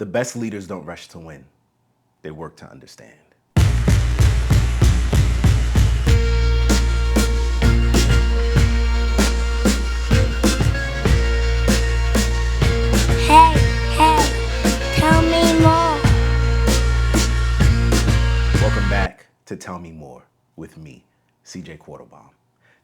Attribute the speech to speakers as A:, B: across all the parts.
A: The best leaders don't rush to win. They work to understand.
B: Hey, tell me more.
A: Welcome back to Tell Me More with me, CJ Quartlbaum.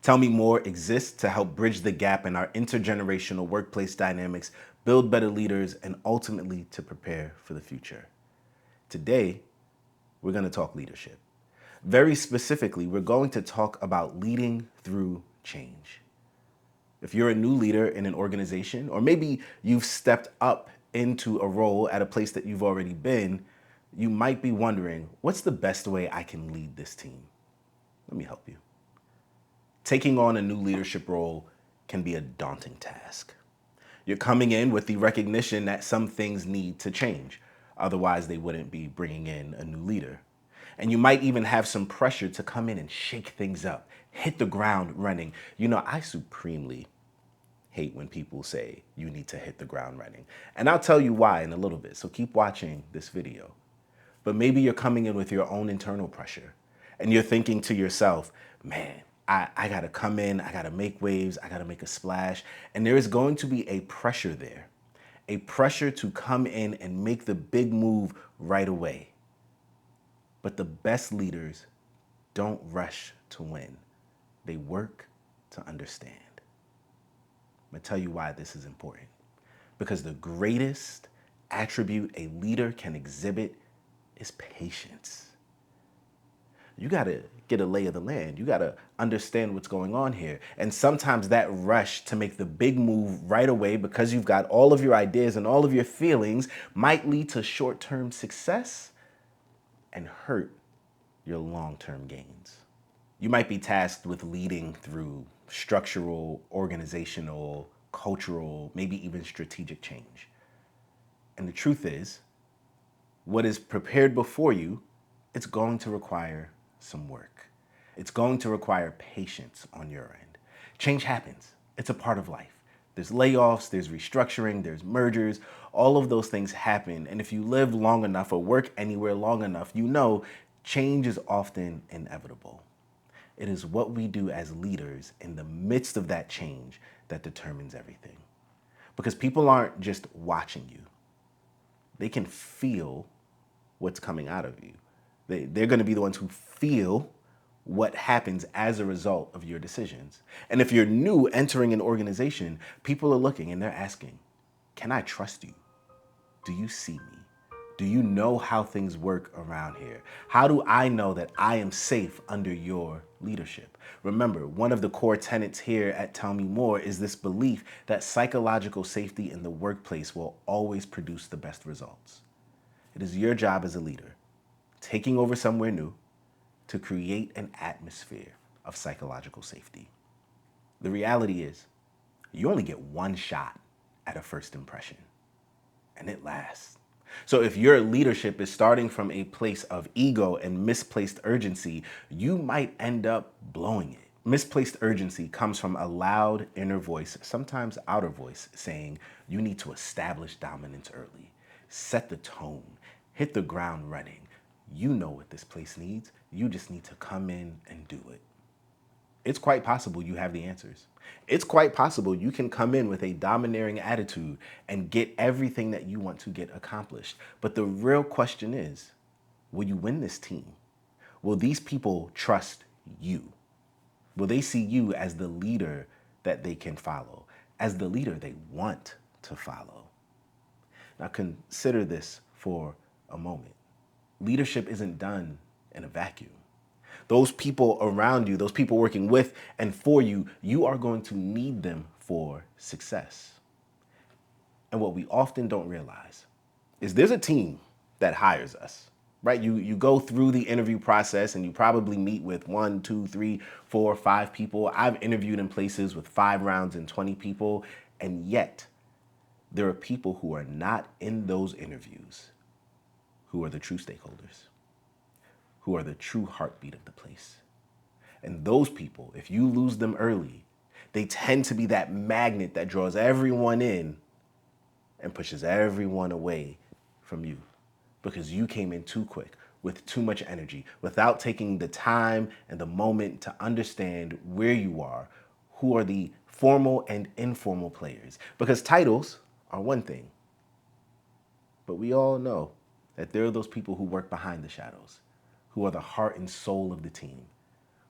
A: Tell Me More exists to help bridge the gap in our intergenerational workplace dynamics, build better leaders, and ultimately to prepare for the future. Today, we're going to talk leadership. Very specifically, we're going to talk about leading through change. If you're a new leader in an organization, or maybe you've stepped up into a role at a place that you've already been, you might be wondering, what's the best way I can lead this team? Let me help you. Taking on a new leadership role can be a daunting task. You're coming in with the recognition that some things need to change. Otherwise, they wouldn't be bringing in a new leader. And you might even have some pressure to come in and shake things up, hit the ground running. You know, I supremely hate when people say you need to hit the ground running. And I'll tell you why in a little bit, so keep watching this video. But maybe you're coming in with your own internal pressure and you're thinking to yourself, man, I gotta come in, I gotta make waves, I gotta make a splash. And there is going to be a pressure there, a pressure to come in and make the big move right away. But the best leaders don't rush to win. They work to understand. I'm gonna tell you why this is important. Because the greatest attribute a leader can exhibit is patience. You gotta get a lay of the land. You gotta understand what's going on here. And sometimes that rush to make the big move right away because you've got all of your ideas and all of your feelings might lead to short-term success and hurt your long-term gains. You might be tasked with leading through structural, organizational, cultural, maybe even strategic change. And the truth is, what is prepared before you, it's going to require some work. It's going to require patience on your end. Change happens. It's a part of life. There's layoffs, there's restructuring, there's mergers. All of those things happen. And if you live long enough or work anywhere long enough, you know change is often inevitable. It is what we do as leaders in the midst of that change that determines everything. Because people aren't just watching you. They can feel what's coming out of you. They're going to be the ones who feel what happens as a result of your decisions. And if you're new entering an organization, people are looking and they're asking, can I trust you? Do you see me? Do you know how things work around here? How do I know that I am safe under your leadership? Remember, one of the core tenets here at Tell Me More is this belief that psychological safety in the workplace will always produce the best results. It is your job as a leader, taking over somewhere new, to create an atmosphere of psychological safety. The reality is, you only get one shot at a first impression, and it lasts. So if your leadership is starting from a place of ego and misplaced urgency, you might end up blowing it. Misplaced urgency comes from a loud inner voice, sometimes outer voice, saying you need to establish dominance early, set the tone, hit the ground running. You know what this place needs. You just need to come in and do it. It's quite possible you have the answers. It's quite possible you can come in with a domineering attitude and get everything that you want to get accomplished. But the real question is, will you win this team? Will these people trust you? Will they see you as the leader that they can follow, as the leader they want to follow? Now consider this for a moment. Leadership isn't done in a vacuum. Those people around you, those people working with and for you, you are going to need them for success. And what we often don't realize is there's a team that hires us, right? You go through the interview process and you probably meet with 1, 2, 3, 4, 5 people. I've interviewed in places with 5 rounds and 20 people, and yet there are people who are not in those interviews who are the true stakeholders, who are the true heartbeat of the place. And those people, if you lose them early, they tend to be that magnet that draws everyone in and pushes everyone away from you because you came in too quick with too much energy without taking the time and the moment to understand where you are, who are the formal and informal players. Because titles are one thing, but we all know that there are those people who work behind the shadows, who are the heart and soul of the team,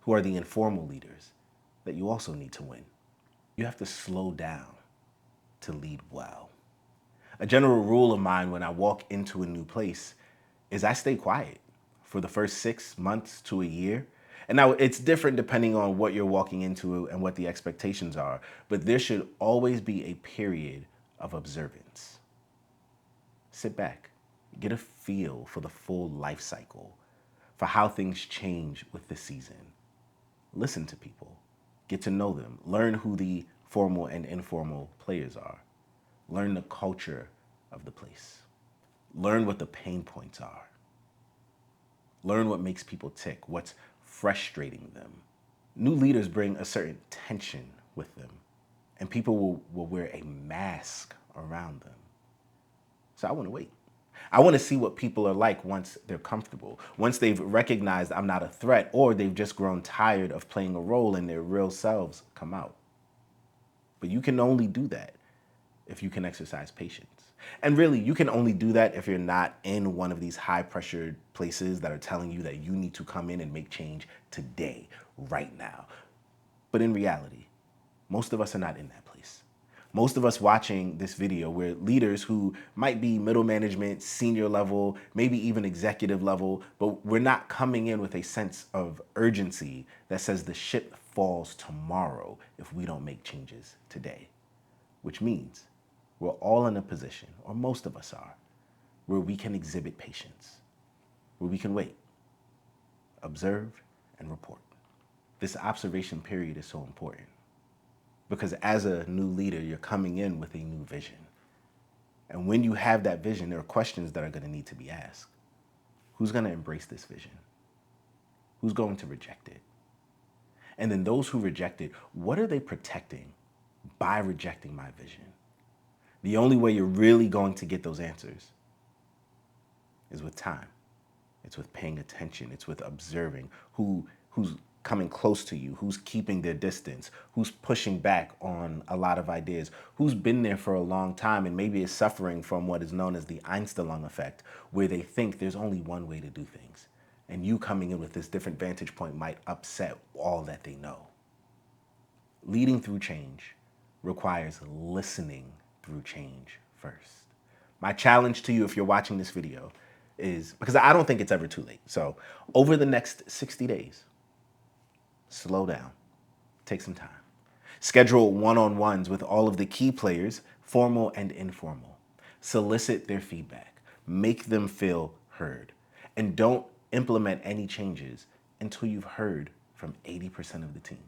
A: who are the informal leaders that you also need to win. You have to slow down to lead well. A general rule of mine when I walk into a new place is I stay quiet for the first 6 months to a year. And now it's different depending on what you're walking into and what the expectations are, but there should always be a period of observance. Sit back, get a feel for the full life cycle, for how things change with the season. Listen to people, get to know them, learn who the formal and informal players are, learn the culture of the place, learn what the pain points are, learn what makes people tick, what's frustrating them. New leaders bring a certain tension with them, and people will wear a mask around them. So I want to wait. I want to see what people are like once they're comfortable, once they've recognized I'm not a threat, or they've just grown tired of playing a role and their real selves come out. But you can only do that if you can exercise patience. And really, you can only do that if you're not in one of these high pressured places that are telling you that you need to come in and make change today, right now. But in reality, most of us are not in that place. Most of us watching this video, we're leaders who might be middle management, senior level, maybe even executive level, but we're not coming in with a sense of urgency that says the ship falls tomorrow if we don't make changes today. Which means we're all in a position, or most of us are, where we can exhibit patience, where we can wait, observe, and report. This observation period is so important because as a new leader, you're coming in with a new vision. And when you have that vision, there are questions that are going to need to be asked. Who's going to embrace this vision? Who's going to reject it? And then those who reject it, what are they protecting by rejecting my vision? The only way you're really going to get those answers is with time. It's with paying attention. It's with observing who's coming close to you, who's keeping their distance, who's pushing back on a lot of ideas, who's been there for a long time and maybe is suffering from what is known as the Einstein effect, where they think there's only one way to do things. And you coming in with this different vantage point might upset all that they know. Leading through change requires listening through change first. My challenge to you, if you're watching this video, is because I don't think it's ever too late. So over the next 60 days, slow down, take some time. Schedule one-on-ones with all of the key players, formal and informal. Solicit their feedback, make them feel heard, and don't implement any changes until you've heard from 80% of the team.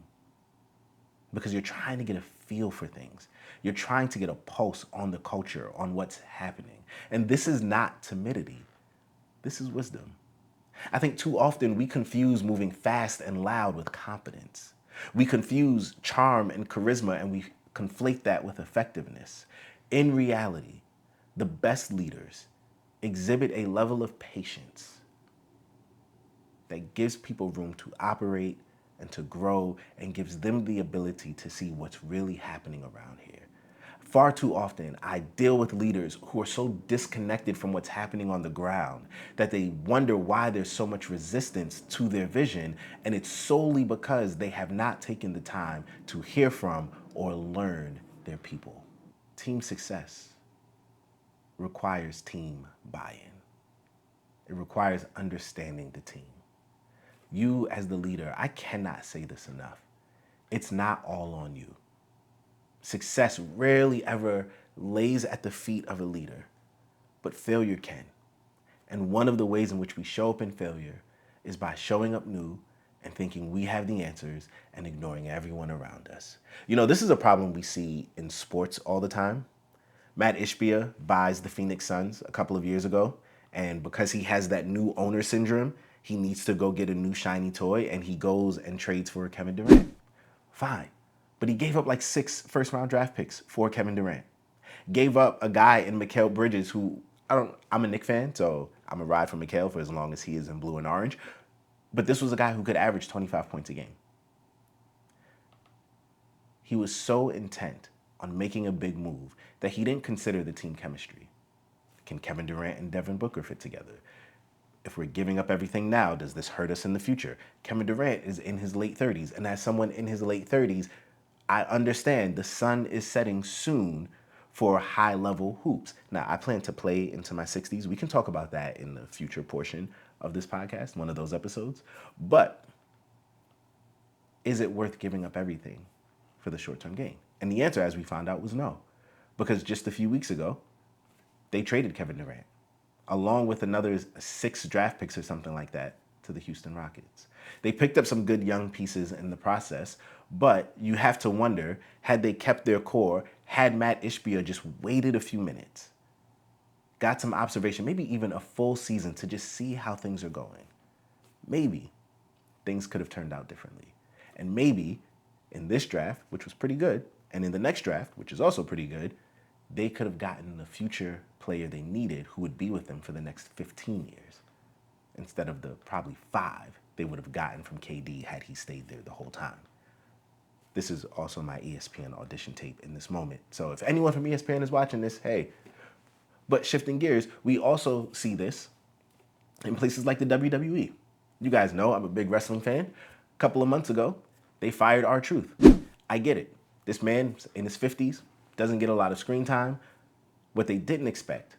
A: Because you're trying to get a feel for things. You're trying to get a pulse on the culture, on what's happening. And this is not timidity. This is wisdom. I think too often we confuse moving fast and loud with confidence. We confuse charm and charisma and we conflate that with effectiveness. In reality, the best leaders exhibit a level of patience that gives people room to operate and to grow and gives them the ability to see what's really happening around here. Far too often, I deal with leaders who are so disconnected from what's happening on the ground that they wonder why there's so much resistance to their vision, and it's solely because they have not taken the time to hear from or learn their people. Team success requires team buy-in. It requires understanding the team. You as the leader, I cannot say this enough. It's not all on you. Success rarely ever lays at the feet of a leader, but failure can. And one of the ways in which we show up in failure is by showing up new and thinking we have the answers and ignoring everyone around us. You know, this is a problem we see in sports all the time. Matt Ishbia buys the Phoenix Suns a couple of years ago, and because he has that new owner syndrome, he needs to go get a new shiny toy, and he goes and trades for Kevin Durant. Fine. But he gave up like 6 first-round draft picks for Kevin Durant. Gave up a guy in Mikal Bridges who I'm a Knicks fan, so I'm a ride for Mikal for as long as he is in blue and orange. But this was a guy who could average 25 points a game. He was so intent on making a big move that he didn't consider the team chemistry. Can Kevin Durant and Devin Booker fit together? If we're giving up everything now, does this hurt us in the future? Kevin Durant is in his late 30s, and as someone in his late 30s, I understand the sun is setting soon for high level hoops. Now, I plan to play into my 60s. We can talk about that in the future portion of this podcast, one of those episodes. But is it worth giving up everything for the short term gain? And the answer, as we found out, was no. Because just a few weeks ago, they traded Kevin Durant, along with another 6 draft picks or something like that, to the Houston Rockets. They picked up some good young pieces in the process, but you have to wonder, had they kept their core, had Matt Ishbia just waited a few minutes, got some observation, maybe even a full season to just see how things are going, maybe things could have turned out differently. And maybe in this draft, which was pretty good, and in the next draft, which is also pretty good, they could have gotten the future player they needed who would be with them for the next 15 years instead of the probably 5 they would have gotten from KD had he stayed there the whole time. This is also my ESPN audition tape in this moment. So if anyone from ESPN is watching this, hey. But shifting gears, we also see this in places like the WWE. You guys know I'm a big wrestling fan. A couple of months ago, they fired R-Truth. I get it. This man in his 50s doesn't get a lot of screen time. What they didn't expect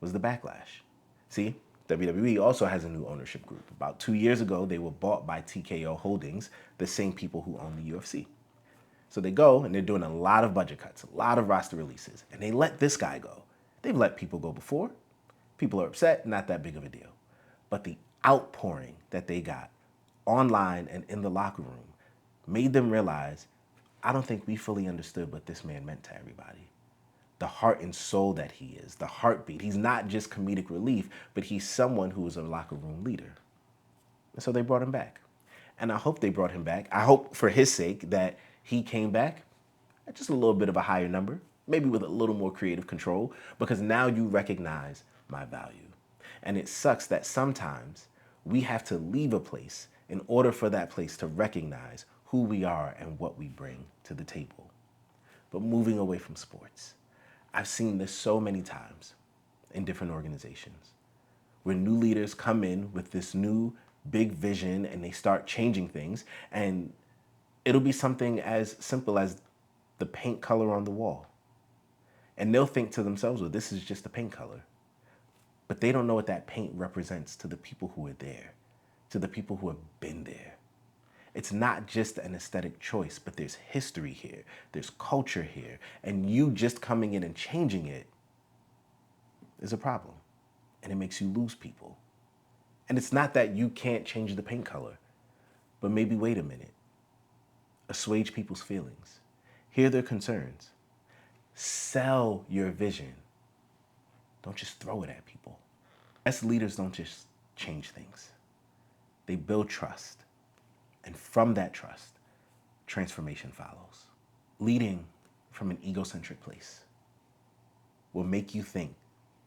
A: was the backlash. See, WWE also has a new ownership group. About 2 years ago, they were bought by TKO Holdings, the same people who own the UFC. So they go and they're doing a lot of budget cuts, a lot of roster releases, and they let this guy go. They've let people go before. People are upset, not that big of a deal. But the outpouring that they got online and in the locker room made them realize, I don't think we fully understood what this man meant to everybody. The heart and soul that he is, the heartbeat. He's not just comedic relief, but he's someone who is a locker room leader. And so they brought him back. And I hope they brought him back. I hope for his sake that he came back at just a little bit of a higher number, maybe with a little more creative control, because now you recognize my value. And it sucks that sometimes we have to leave a place in order for that place to recognize who we are and what we bring to the table. But moving away from sports, I've seen this so many times in different organizations where new leaders come in with this new big vision and they start changing things, and it'll be something as simple as the paint color on the wall. And they'll think to themselves, well, this is just a paint color. But they don't know what that paint represents to the people who are there, to the people who have been there. It's not just an aesthetic choice, but there's history here, there's culture here, and you just coming in and changing it is a problem, and it makes you lose people. And it's not that you can't change the paint color, but maybe wait a minute, assuage people's feelings, hear their concerns, sell your vision. Don't just throw it at people. Best leaders don't just change things. They build trust. And from that trust, transformation follows. Leading from an egocentric place will make you think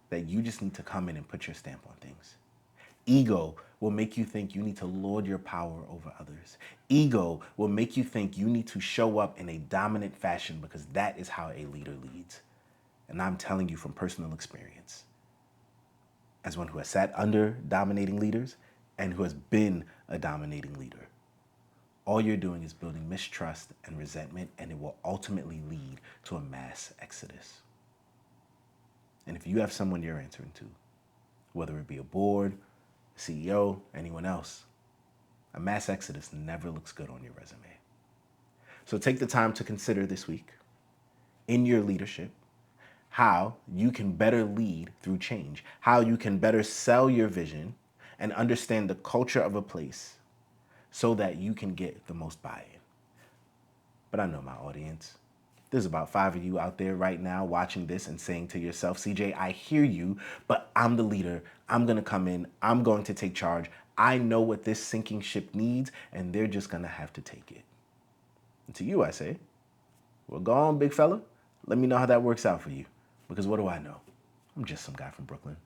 A: that you just need to come in and put your stamp on things. Ego will make you think you need to lord your power over others. Ego will make you think you need to show up in a dominant fashion because that is how a leader leads. And I'm telling you from personal experience, as one who has sat under dominating leaders and who has been a dominating leader, all you're doing is building mistrust and resentment, and it will ultimately lead to a mass exodus. And if you have someone you're answering to, whether it be a board, CEO, anyone else, a mass exodus never looks good on your resume. So take the time to consider this week, in your leadership, how you can better lead through change, how you can better sell your vision and understand the culture of a place so that you can get the most buy-in. But I know my audience. There's about 5 of you out there right now watching this and saying to yourself, CJ, I hear you, but I'm the leader. I'm going to come in. I'm going to take charge. I know what this sinking ship needs, and they're just going to have to take it. And to you, I say, well, go on, big fella. Let me know how that works out for you. Because what do I know? I'm just some guy from Brooklyn.